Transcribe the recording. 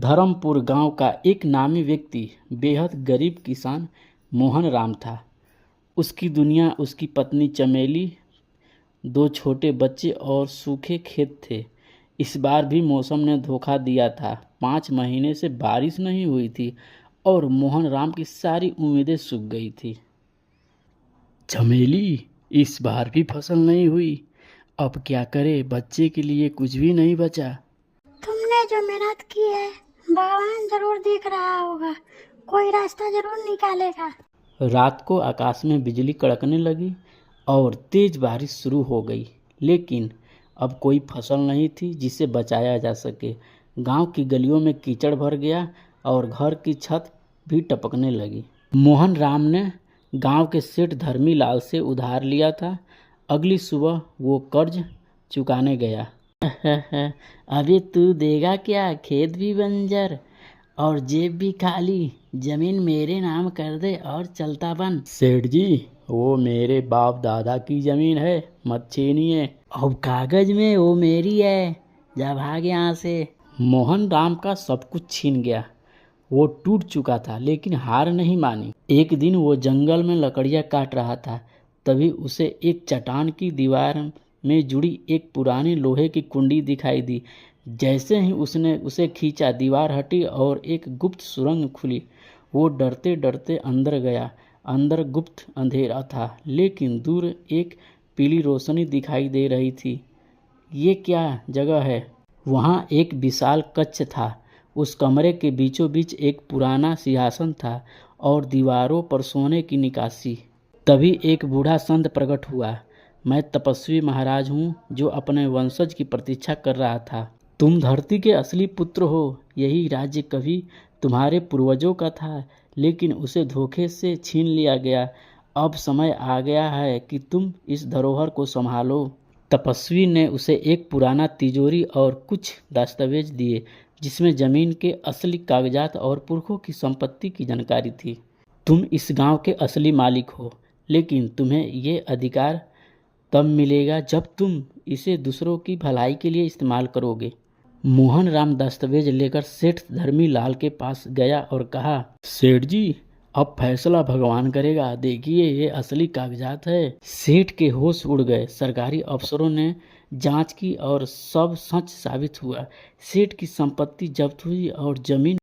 धर्मपुर गांव का एक नामी व्यक्ति बेहद गरीब किसान मोहन राम था। उसकी दुनिया उसकी पत्नी चमेली, दो छोटे बच्चे और सूखे खेत थे। इस बार भी मौसम ने धोखा दिया था। 5 महीने से बारिश नहीं हुई थी और मोहन राम की सारी उम्मीदें सूख गई थी। चमेली, इस बार भी फसल नहीं हुई। अब क्या करे, बच्चे के लिए कुछ भी नहीं बचा। तुमने जो मेहनत की है भगवान जरूर देख रहा होगा, कोई रास्ता जरूर निकालेगा। रात को आकाश में बिजली कड़कने लगी और तेज बारिश शुरू हो गई, लेकिन अब कोई फसल नहीं थी जिसे बचाया जा सके। गांव की गलियों में कीचड़ भर गया और घर की छत भी टपकने लगी। मोहन राम ने गांव के सेठ धर्मी लाल से उधार लिया था। अगली सुबह वो कर्ज चुकाने गया। अभी तू देगा क्या? खेत भी बंजर और जेब भी खाली। जमीन मेरे नाम कर दे और चलता बन। सेठ जी, वो मेरे बाप दादा की जमीन है, मत छीनिए। अब कागज में वो मेरी है, जा भाग यहाँ से। मोहन राम का सब कुछ छीन गया। वो टूट चुका था लेकिन हार नहीं मानी। एक दिन वो जंगल में लकड़ियाँ काट रहा था, तभी उसे एक चट्टान की दीवार में जुड़ी एक पुरानी लोहे की कुंडी दिखाई दी। जैसे ही उसने उसे खींचा, दीवार हटी और एक गुप्त सुरंग खुली। वो डरते डरते अंदर गया। अंदर गुप्त अंधेरा था, लेकिन दूर एक पीली रोशनी दिखाई दे रही थी। ये क्या जगह है? वहाँ एक विशाल कक्ष था। उस कमरे के बीचों बीच एक पुराना सिंहासन था और दीवारों पर सोने की निकासी। तभी एक बूढ़ा संत प्रकट हुआ। मैं तपस्वी महाराज हूँ जो अपने वंशज की प्रतीक्षा कर रहा था। तुम धरती के असली पुत्र हो। यही राज्य कभी तुम्हारे पूर्वजों का था, लेकिन उसे धोखे से छीन लिया गया। अब समय आ गया है कि तुम इस धरोहर को संभालो। तपस्वी ने उसे एक पुराना तिजोरी और कुछ दस्तावेज दिए, जिसमें जमीन के असली कागजात और पुरखों की संपत्ति की जानकारी थी। तुम इस गांव के असली मालिक हो, लेकिन तुम्हें ये अधिकार तब मिलेगा जब तुम इसे दूसरों की भलाई के लिए इस्तेमाल करोगे। मोहन राम दस्तावेज लेकर सेठ धर्मी लाल के पास गया और कहा, सेठ जी, अब फैसला भगवान करेगा। देखिए, ये असली कागजात है। सेठ के होश उड़ गए। सरकारी अफसरों ने जांच की और सब सच साबित हुआ। सेठ की संपत्ति जब्त हुई और जमीन